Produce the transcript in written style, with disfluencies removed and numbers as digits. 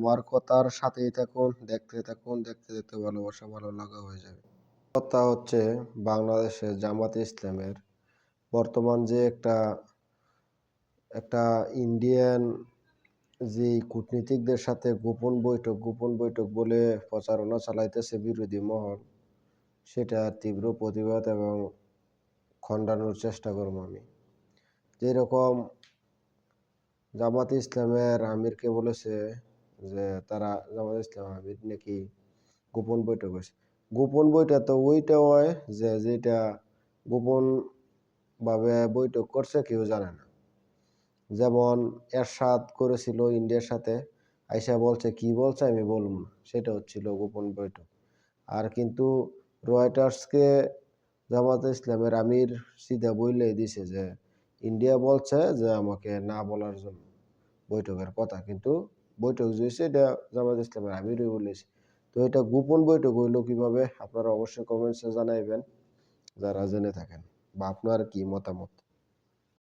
আমার কথার সাথেই থাকুন, দেখতে থাকুন, দেখতে দেখতে ভালোবাসা ভালো লাগা হয়ে যাবে। কথা হচ্ছে বাংলাদেশের জামাতে ইসলামের বর্তমান যে একটা একটা ইন্ডিয়ান যেই কূটনীতিকদের সাথে গোপন বৈঠক বলে প্রচারণা চালাইতেছে বিরোধী মহল, সেটা তীব্র প্রতিবাদ এবং খণ্ডানোর চেষ্টা করব আমি। যেরকম জামাতে ইসলামের আমিরকে বলেছে যে তারা জামাতে ইসলাম আমির নাকি গোপন বৈঠক হয়েছে। গোপন বৈঠক তো ওইটা হয় যে যেটা গোপনভাবে বৈঠক করছে কেউ জানে না। যেমন এরশাদ করেছিল ইন্ডিয়ার সাথে, আইসা বলছে কি বলছে আমি বলবো না, সেটা হচ্ছিল গোপন বৈঠক। আর কিন্তু রয়টার্সকে জামাতে ইসলামের আমির সিধা বইলেই দিছে যে ইন্ডিয়া বলছে যে আমাকে না বলার জন্য বৈঠকের কথা, কিন্তু বৈঠক যে হয়েছে এটা জামাত ইসলামের আমিরই বলেছে। তো এটা গোপন বৈঠক হইলো কিভাবে, আপনারা অবশ্যই কমেন্টসে জানাইবেন যারা জেনে থাকেন, বা আপনার কি মতামত।